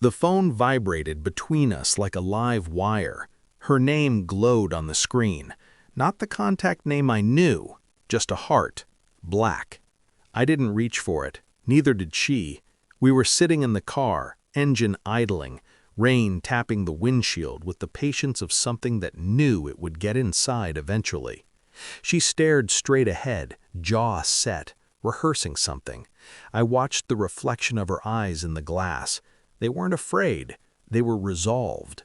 The phone vibrated between us like a live wire. Her name glowed on the screen. Not the contact name I knew, just a heart. Black. I didn't reach for it. Neither did she. We were sitting in the car, engine idling, rain tapping the windshield with the patience of something that knew it would get inside eventually. She stared straight ahead, jaw set, rehearsing something. I watched the reflection of her eyes in the glass. They weren't afraid. They were resolved.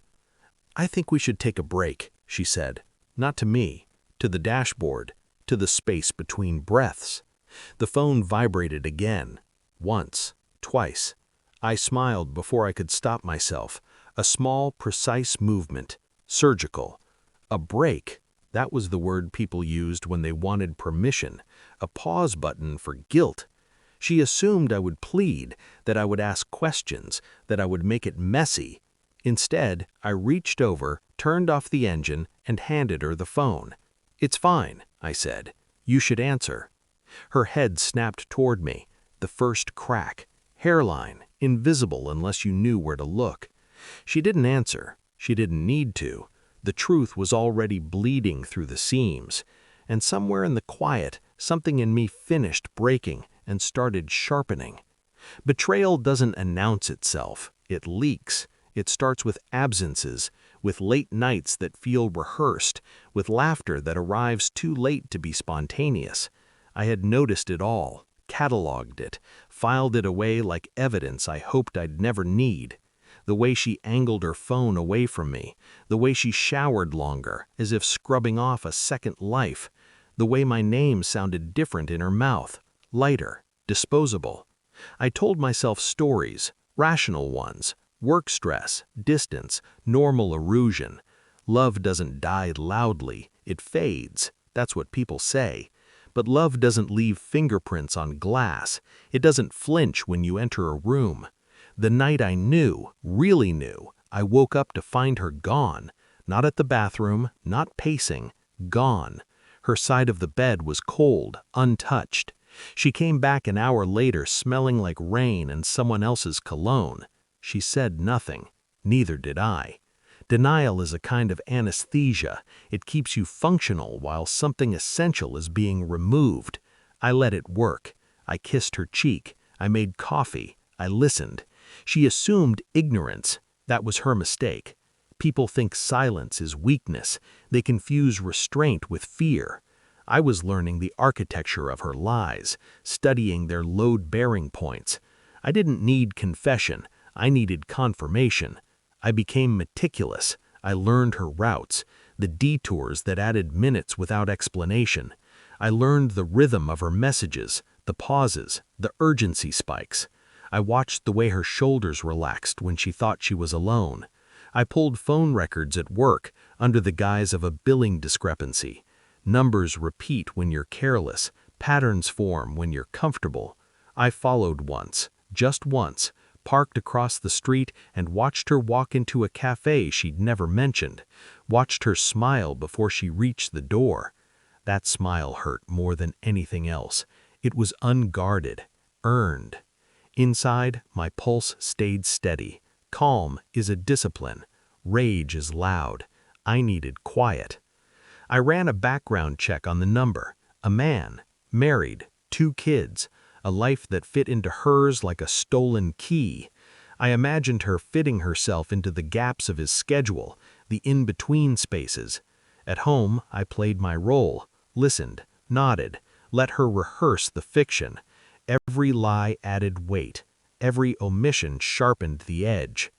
"I think we should take a break," she said. Not to me, to the dashboard, to the space between breaths. The phone vibrated again. Once, twice. I smiled before I could stop myself. A small, precise movement. Surgical. A break. That was the word people used when they wanted permission. A pause button for guilt. She assumed I would plead, that I would ask questions, that I would make it messy. Instead, I reached over, turned off the engine, and handed her the phone. "It's fine," I said. "You should answer." Her head snapped toward me. The first crack. Hairline, invisible unless you knew where to look. She didn't answer. She didn't need to. The truth was already bleeding through the seams. And somewhere in the quiet, something in me finished breaking and started sharpening. Betrayal doesn't announce itself. It leaks. It starts with absences, with late nights that feel rehearsed, with laughter that arrives too late to be spontaneous. I had noticed it all, cataloged it, filed it away like evidence I hoped I'd never need. The way she angled her phone away from me, the way she showered longer, as if scrubbing off a second life, the way my name sounded different in her mouth, lighter, disposable. I told myself stories, rational ones, work stress, distance, normal erosion. Love doesn't die loudly, it fades, that's what people say. But love doesn't leave fingerprints on glass, it doesn't flinch when you enter a room. The night I knew, really knew, I woke up to find her gone. Not at the bathroom, not pacing, gone. Her side of the bed was cold, untouched. She came back an hour later smelling like rain and someone else's cologne. She said nothing. Neither did I. Denial is a kind of anesthesia. It keeps you functional while something essential is being removed. I let it work. I kissed her cheek. I made coffee. I listened. She assumed ignorance. That was her mistake. People think silence is weakness. They confuse restraint with fear. I was learning the architecture of her lies, studying their load-bearing points. I didn't need confession. I needed confirmation. I became meticulous. I learned her routes, the detours that added minutes without explanation. I learned the rhythm of her messages, the pauses, the urgency spikes. I watched the way her shoulders relaxed when she thought she was alone. I pulled phone records at work under the guise of a billing discrepancy. Numbers repeat when you're careless, patterns form when you're comfortable. I followed once, just once, parked across the street and watched her walk into a cafe she'd never mentioned, watched her smile before she reached the door. That smile hurt more than anything else. It was unguarded, earned. Inside, my pulse stayed steady. Calm is a discipline. Rage is loud. I needed quiet. I ran a background check on the number. A man, married, 2 kids, a life that fit into hers like a stolen key. I imagined her fitting herself into the gaps of his schedule, the in-between spaces. At home, I played my role, listened, nodded, let her rehearse the fiction. Every lie added weight. Every omission sharpened the edge.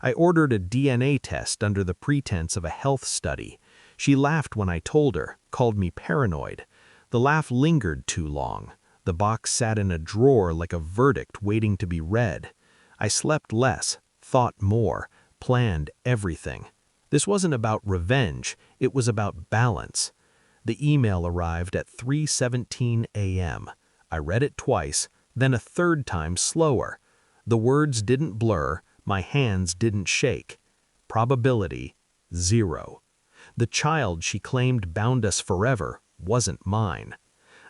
I ordered a DNA test under the pretense of a health study. She laughed when I told her, called me paranoid. The laugh lingered too long. The box sat in a drawer like a verdict waiting to be read. I slept less, thought more, planned everything. This wasn't about revenge, it was about balance. The email arrived at 3:17 a.m. I read it twice, then a third time slower. The words didn't blur, my hands didn't shake. Probability, 0. The child she claimed bound us forever wasn't mine.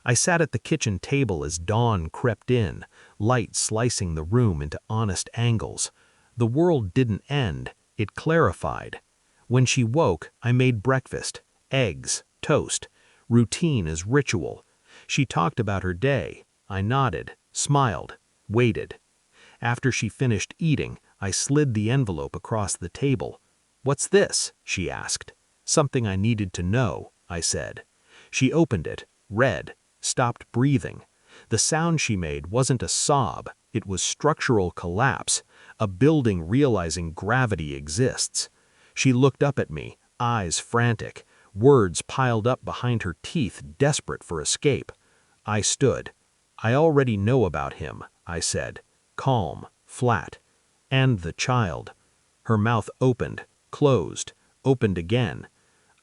I sat at the kitchen table as dawn crept in, light slicing the room into honest angles. The world didn't end, it clarified. When she woke, I made breakfast, eggs, toast, routine as ritual. She talked about her day. I nodded, smiled, waited. After she finished eating, I slid the envelope across the table. "What's this?" she asked. "Something I needed to know," I said. She opened it, read, stopped breathing. The sound she made wasn't a sob, it was structural collapse, a building realizing gravity exists. She looked up at me, eyes frantic, words piled up behind her teeth, desperate for escape. I stood. "I already know about him," I said, calm, flat. "And the child." Her mouth opened, closed, opened again.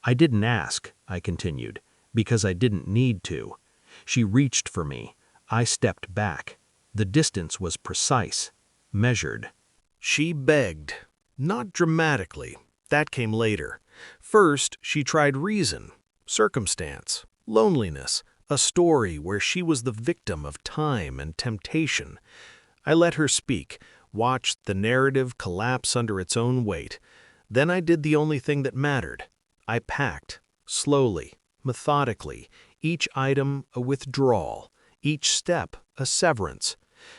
"I didn't ask," I continued, "because I didn't need to." She reached for me. I stepped back. The distance was precise, measured. She begged, not dramatically. That came later. First, she tried reason, circumstance, loneliness, a story where she was the victim of time and temptation. I let her speak, watched the narrative collapse under its own weight. Then I did the only thing that mattered. I packed, slowly, methodically, each item a withdrawal, each step a severance.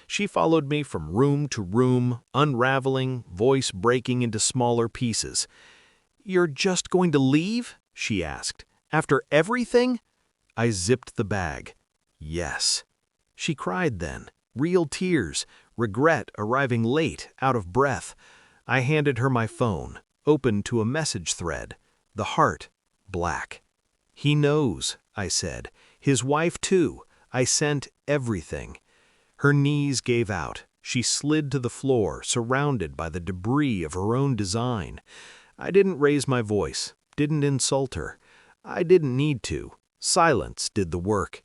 She followed me from room to room, unraveling, voice breaking into smaller pieces. "You're just going to leave?" she asked. "After everything?" I zipped the bag. "Yes." She cried then, real tears, regret arriving late, out of breath. I handed her my phone, opened to a message thread. The heart, black. "He knows," I said. "His wife too. I sent everything." Her knees gave out. She slid to the floor, surrounded by the debris of her own design. I didn't raise my voice, didn't insult her. I didn't need to. Silence did the work.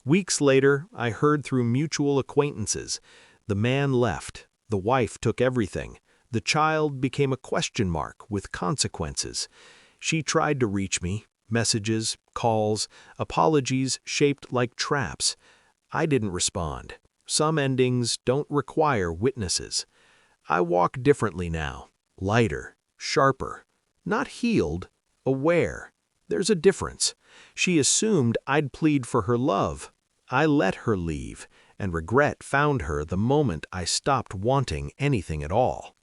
Weeks later, I heard through mutual acquaintances. The man left. The wife took everything. The child became a question mark with consequences. She tried to reach me. Messages, calls, apologies shaped like traps. I didn't respond. Some endings don't require witnesses. I walk differently now. Lighter, sharper. Not healed, aware. There's a difference. She assumed I'd plead for her love. I let her leave, and regret found her the moment I stopped wanting anything at all.